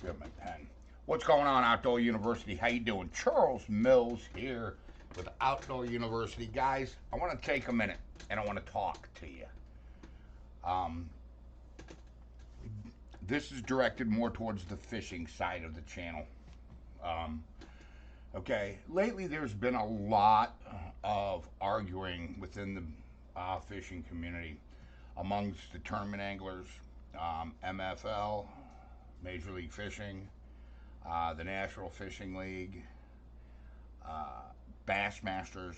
Get my pen. What's going on, Outdoor University? How you doing? Charles Mills here with Outdoor University. Guys, I want to take a minute and I want to talk to you. Um, this is directed more towards the fishing side of the channel. Um, okay, lately there's been a lot of arguing within the fishing community amongst the tournament anglers, MFL, Major League Fishing, the National Fishing League, uh, Bassmasters,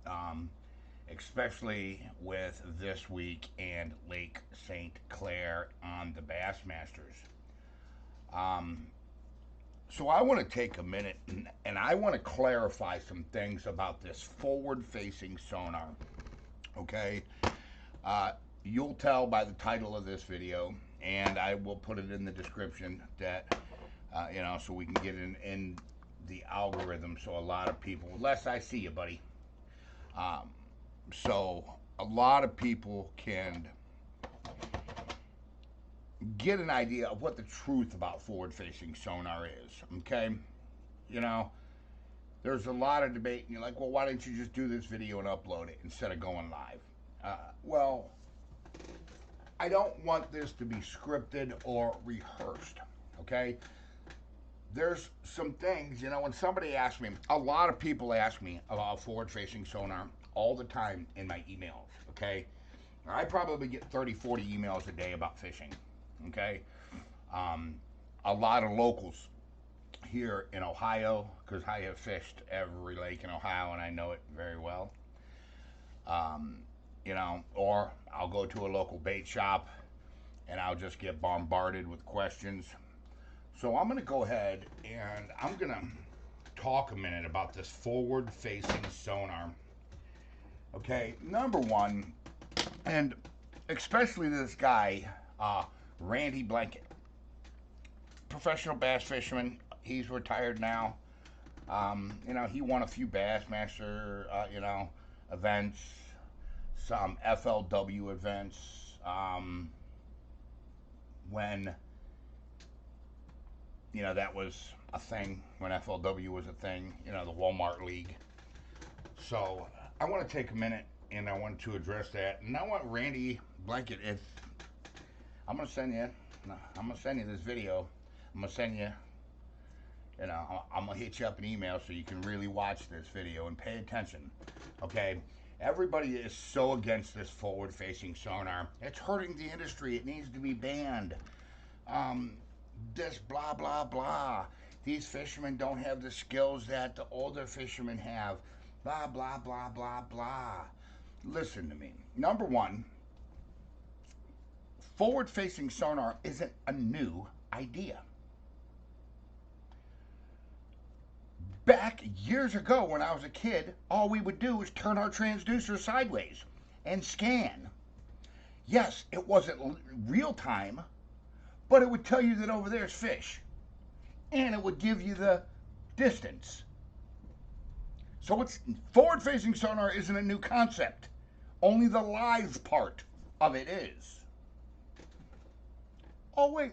um, especially with this week and Lake St. Clair on the Bassmasters. Um, so I want to take a minute and I want to clarify some things about this forward-facing sonar. Okay, uh, you'll tell by the title of this video, and I will put it in the description that so we can get in the algorithm. So a lot of people, unless I see you, buddy. Um, so a lot of people can get an idea of what the truth about forward-facing sonar is. Okay, you know, there's a lot of debate, and you're like, well, why didn't you just do this video and upload it instead of going live? Well, I don't want this to be scripted or rehearsed. Okay, there's some things, when somebody asks me, a lot of people ask me about forward-facing sonar all the time in my emails. Okay, I probably get 30, 40 emails a day about fishing. Okay, a lot of locals here in Ohio, because I have fished every lake in Ohio and I know it very well. Or I'll go to a local bait shop and I'll just get bombarded with questions. So I'm going to go ahead and I'm going to talk a minute about this forward-facing sonar. Okay, number one, and especially this guy, Randy Blanket, professional bass fisherman. He's retired now. He won a few Bassmaster, events, some FLW events, when, that was a thing, when FLW was a thing, the Walmart League. So I want to take a minute and I want to address that. And I want Randy Blanket, if I'm going to send you this video. I'm going to send you, I'm going to hit you up an email so you can really watch this video and pay attention. Okay? Everybody is so against this forward-facing sonar. It's hurting the industry. It needs to be banned. This blah, blah, blah. These fishermen don't have the skills that the older fishermen have. Blah, blah, blah, blah, blah. Listen to me. Number one, forward-facing sonar isn't a new idea. Back years ago when I was a kid, all we would do was turn our transducer sideways and scan. Yes, it wasn't real time, but it would tell you that over there's fish. And it would give you the distance. So it's forward-facing sonar isn't a new concept. Only the live part of it is. Oh, wait.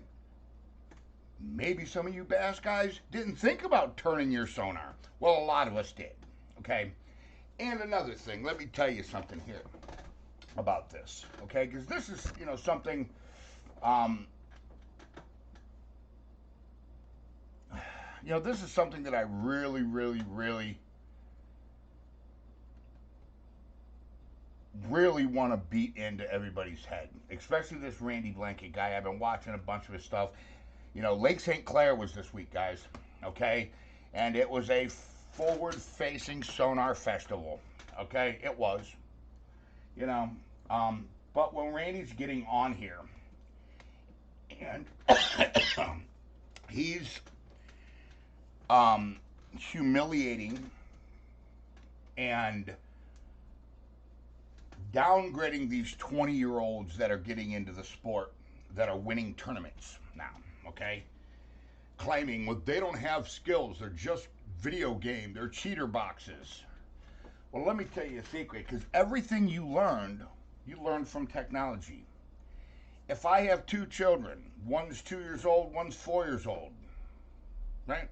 Maybe some of you bass guys didn't think about turning your sonar. Well, a lot of us did. Okay? And another thing, let me tell you something here about this. Okay? Because this is, something, this is something that I really, really, really, really want to beat into everybody's head. Especially this Randy Blanket guy. I've been watching a bunch of his stuff. Lake St. Clair was this week, guys, okay? And it was a forward-facing sonar festival, okay? It was, but when Randy's getting on here, and he's humiliating and downgrading these 20-year-olds that are getting into the sport, that are winning tournaments now. Okay, claiming, well, they don't have skills, they're just video game, they're cheater boxes. Well, let me tell you a secret, because everything you learned from technology. If I have two children, one's 2 years old, one's 4 years old, right?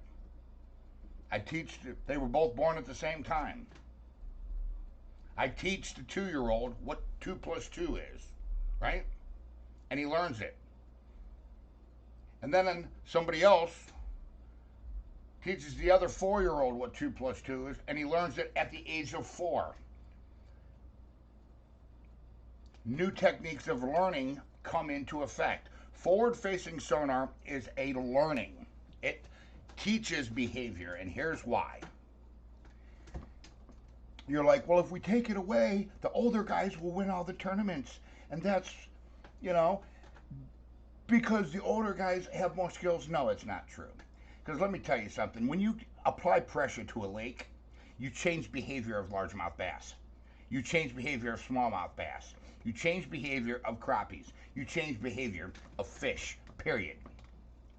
I teach, they were both born at the same time. I teach the 2 year old what 2 plus 2 is, right? And he learns it. And then somebody else teaches the other 4 year old what 2 plus 2 is, and he learns it at the age of 4. New techniques of learning come into effect. Forward-facing sonar is a learning. It teaches behavior, and here's why. You're like, well, if we take it away, the older guys will win all the tournaments. And that's, you know, because the older guys have more skills. No, it's not true. Because let me tell you something. When you apply pressure to a lake, you change behavior of largemouth bass. You change behavior of smallmouth bass. You change behavior of crappies. You change behavior of fish, period,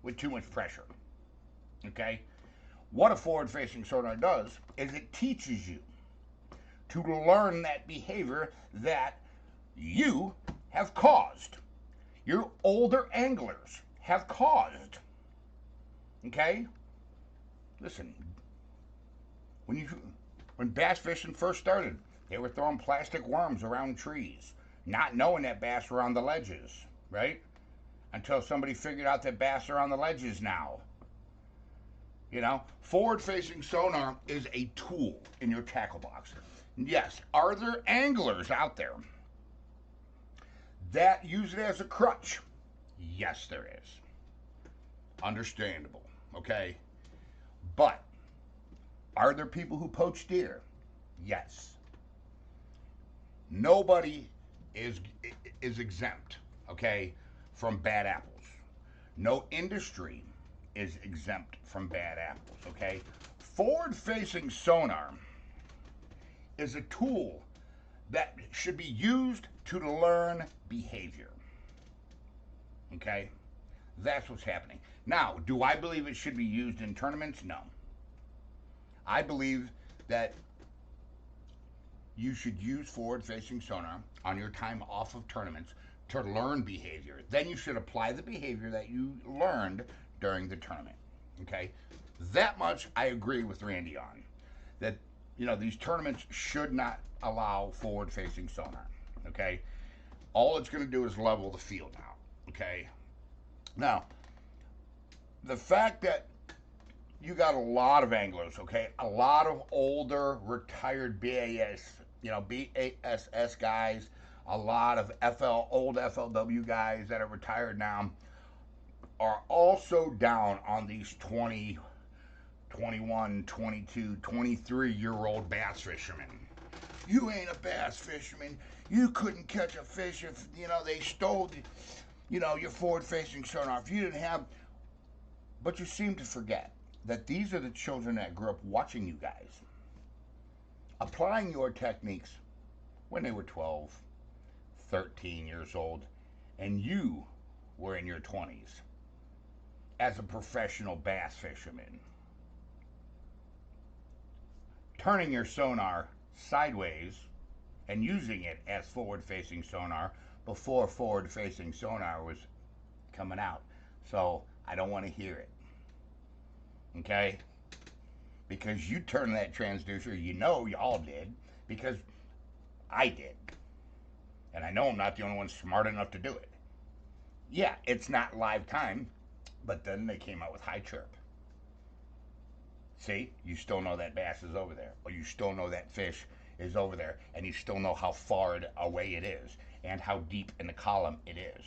with too much pressure. Okay? What a forward-facing sonar does is it teaches you to learn that behavior that you have caused. Your older anglers have caused. Okay? Listen, when bass fishing first started, they were throwing plastic worms around trees, not knowing that bass were on the ledges, right? Until somebody figured out that bass are on the ledges now. You know, forward-facing sonar is a tool in your tackle box. Yes, are there anglers out there that use it as a crutch? Yes, there is. Understandable, okay? But are there people who poach deer? Yes. Nobody is exempt, okay, from bad apples. No industry is exempt from bad apples, okay? Forward-facing sonar is a tool that should be used to learn behavior. Okay? That's what's happening. Now, do I believe it should be used in tournaments? No. I believe that you should use forward-facing sonar on your time off of tournaments to learn behavior. Then you should apply the behavior that you learned during the tournament. Okay? That much I agree with Randy on. That, you know, these tournaments should not allow forward-facing sonar. Okay? All it's going to do is level the field out. Okay? Now, the fact that you got a lot of anglers, okay, a lot of older retired BASS guys, a lot of old FLW guys that are retired now are also down on these 20, 21, 22, 23-year-old bass fishermen. You ain't a bass fisherman. You couldn't catch a fish if, you know, they stole, you know, your forward-facing sonar. If you didn't have... But you seem to forget that these are the children that grew up watching you guys, applying your techniques when they were 12, 13 years old, and you were in your 20s as a professional bass fisherman. Turning your sonar sideways and using it as forward-facing sonar before forward-facing sonar was coming out. So I don't want to hear it. Okay? Because you turned that transducer, you know y'all did, because I did. And I know I'm not the only one smart enough to do it. Yeah, it's not live time, but then they came out with high chirp. See, you still know that bass is over there, or you still know that fish is over there, and you still know how far away it is, and how deep in the column it is.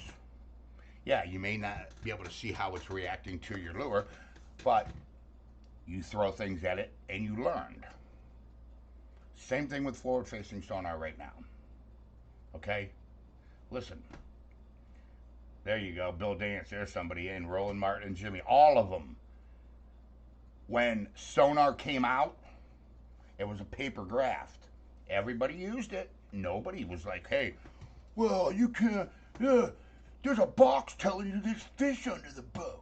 Yeah, you may not be able to see how it's reacting to your lure, but you throw things at it and you learned. Same thing with forward-facing sonar right now. Okay? Listen. There you go. Bill Dance, there's somebody in. Roland Martin and Jimmy. All of them. When sonar came out, it was a paper graft. Everybody used it. Nobody was like, hey, well, you can't, there's a box telling you there's fish under the boat.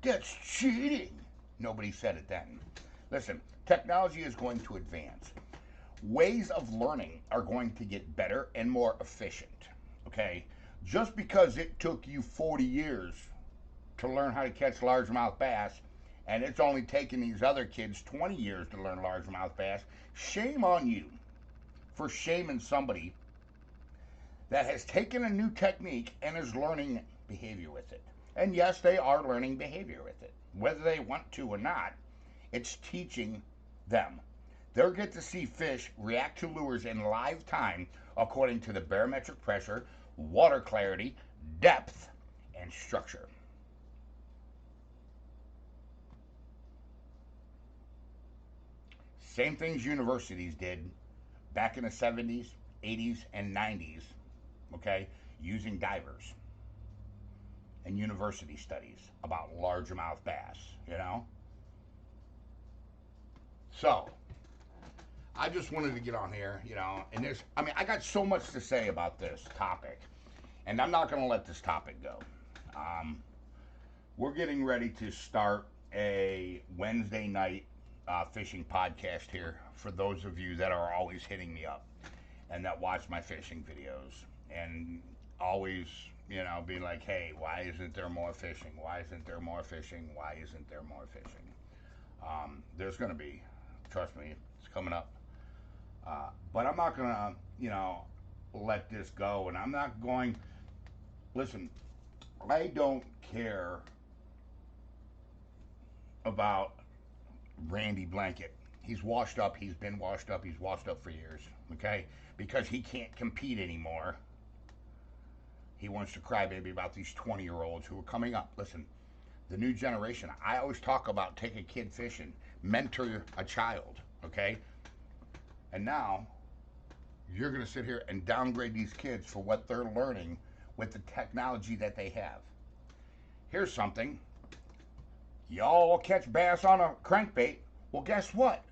That's cheating. Nobody said it then. Listen, technology is going to advance. Ways of learning are going to get better and more efficient. Okay? Just because it took you 40 years to learn how to catch largemouth bass, and it's only taken these other kids 20 years to learn largemouth bass, shame on you for shaming somebody that has taken a new technique and is learning behavior with it. And yes, they are learning behavior with it. Whether they want to or not, it's teaching them. They'll get to see fish react to lures in live time according to the barometric pressure, water clarity, depth, and structure. Same things universities did back in the 70s, 80s, and 90s, okay, using divers and university studies about largemouth bass, you know? So, I just wanted to get on here, you know, and I got so much to say about this topic, and I'm not going to let this topic go. We're getting ready to start a Wednesday night fishing podcast here for those of you that are always hitting me up and that watch my fishing videos and always, you know, be like, hey, why isn't there more fishing? Why isn't there more fishing? Why isn't there more fishing? There's going to be, trust me, it's coming up. But I'm not going to, you know, let this go. And I'm not going, listen, I don't care about Randy Blanket. He's washed up. He's been washed up. He's washed up for years, okay? Because he can't compete anymore. He wants to cry baby about these 20-year-olds who are coming up. Listen, the new generation, I always talk about take a kid fishing, mentor a child, okay? And now you're going to sit here and downgrade these kids for what they're learning with the technology that they have. Here's something. Y'all catch bass on a crankbait. Well, guess what?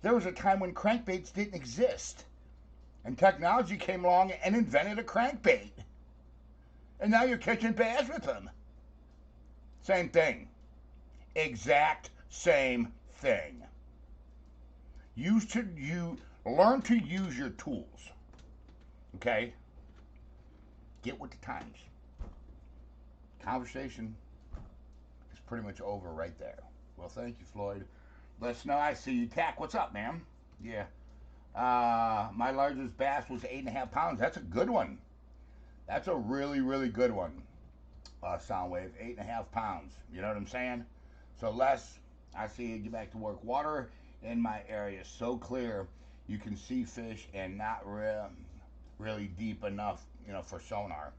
There was a time when crankbaits didn't exist. And technology came along and invented a crankbait. And now you're catching bass with them. Same thing. Exact same thing. You learn to use your tools. Okay? Get with the times. Conversation is pretty much over right there. Well, thank you, Floyd. Let us know. I see you. Tack, what's up, man? Yeah. My largest bass was 8.5 pounds. That's a good one. That's a really, really good one. Soundwave, 8.5 pounds. You know what I'm saying? So, Les, I see you. Get back to work. Water in my area is so clear you can see fish and not really deep enough, you know, for sonar.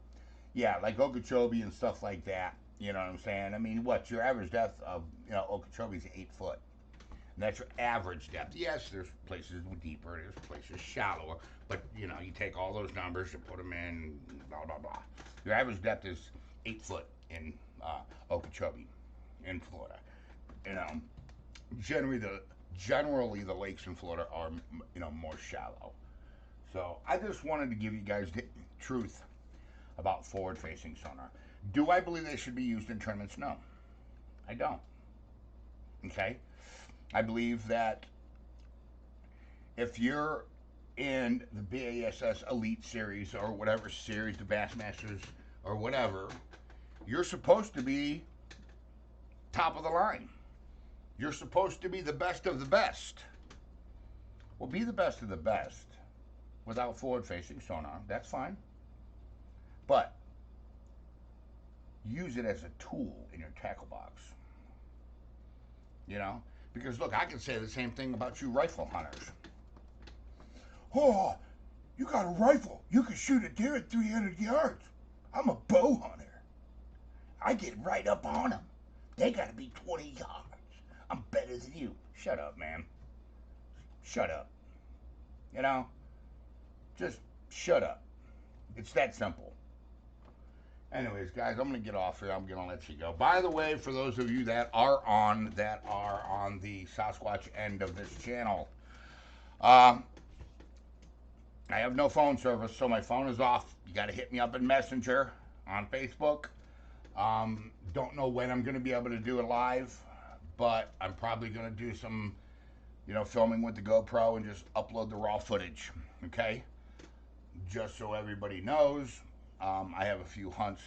Yeah, like Okeechobee and stuff like that. You know what I'm saying? I mean, what your average depth of, you know, Okeechobee is 8 foot. And that's your average depth. Yes, there's places deeper, there's places shallower, but you know, you take all those numbers, you put them in, blah blah blah. Your average depth is 8 foot in Okeechobee, in Florida. You know, generally the lakes in Florida are, you know, more shallow. So I just wanted to give you guys the truth about forward-facing sonar. Do I believe they should be used in tournaments? No, I don't. Okay. I believe that if you're in the BASS Elite Series or whatever series, the Bassmasters or whatever, you're supposed to be top of the line. You're supposed to be the best of the best. Well, be the best of the best without forward-facing sonar. That's fine. But use it as a tool in your tackle box. You know? Because, look, I can say the same thing about you rifle hunters. Oh, you got a rifle. You can shoot a deer at 300 yards. I'm a bow hunter. I get right up on them. They got to be 20 yards. I'm better than you. Shut up, man. Shut up. You know? Just shut up. It's that simple. Anyways, guys, I'm going to get off here. I'm going to let you go. By the way, for those of you that are on the Sasquatch end of this channel, I have no phone service, so my phone is off. You got to hit me up in Messenger on Facebook. Don't know when I'm going to be able to do it live, but I'm probably going to do some, you know, filming with the GoPro and just upload the raw footage, okay? Just so everybody knows. I have a few hunts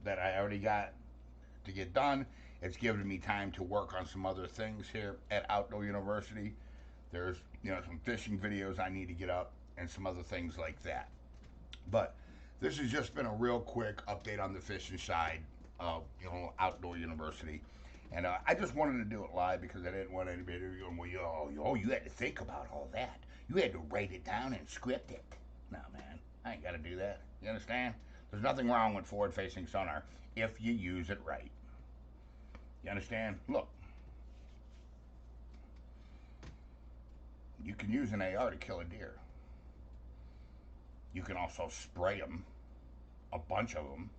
that I already got to get done. It's given me time to work on some other things here at Outdoor University. There's, some fishing videos I need to get up and some other things like that. But this has just been a real quick update on the fishing side of, Outdoor University. And I just wanted to do it live because I didn't want anybody to go, well, you had to think about all that. You had to write it down and script it. No, man, I ain't got to do that. You understand? There's nothing wrong with forward-facing sonar if you use it right. You understand? Look, you can use an AR to kill a deer. You can also spray them, a bunch of them.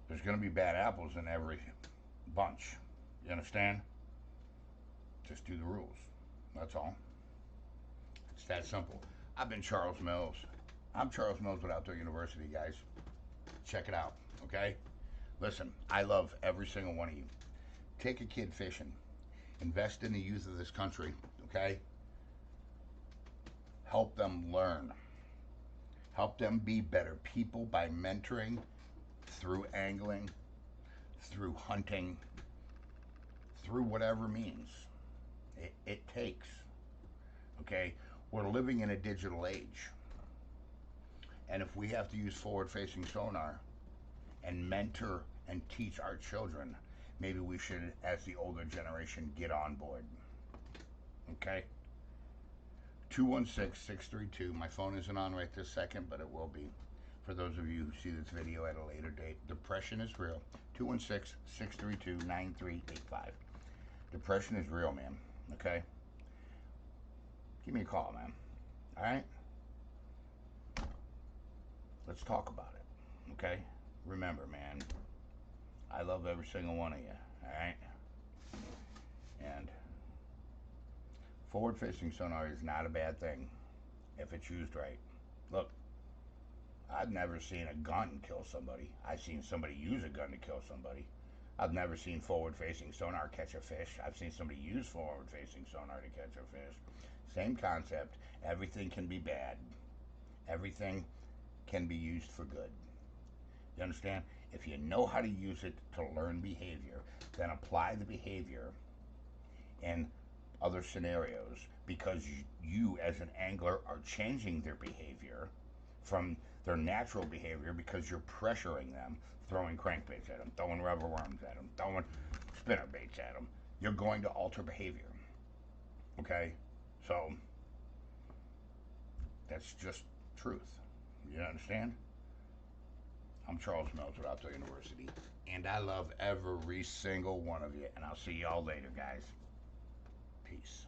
There's going to be bad apples in every bunch. You understand? Just do the rules. That's all. It's that simple. I've been Charles Mills. I'm Charles Mills with Outdoor University, guys. Check it out, okay? Listen, I love every single one of you. Take a kid fishing. Invest in the youth of this country, okay? Help them learn. Help them be better people by mentoring through angling, through hunting, through whatever means it takes. Okay? We're living in a digital age. And if we have to use forward-facing sonar and mentor and teach our children, maybe we should, as the older generation, get on board. Okay? 216-632. My phone isn't on right this second, but it will be for those of you who see this video at a later date. Depression is real. 216-632-9385. Depression is real, man. Okay? Give me a call, man. Alright? Let's talk about it. Okay? Remember, man, I love every single one of you. Alright? And forward-facing sonar is not a bad thing if it's used right. Look, I've never seen a gun kill somebody. I've seen somebody use a gun to kill somebody. I've never seen forward-facing sonar catch a fish. I've seen somebody use forward-facing sonar to catch a fish. Same concept. Everything can be bad. Everything can be used for good. You understand? If you know how to use it to learn behavior, then apply the behavior in other scenarios, because you as an angler are changing their behavior from their natural behavior because you're pressuring them, throwing crankbaits at them, throwing rubber worms at them, throwing spinner baits at them. You're going to alter behavior. Okay? So, that's just truth. You understand? I'm Charles Mills with Outdoor University, and I love every single one of you, and I'll see y'all later, guys. Peace.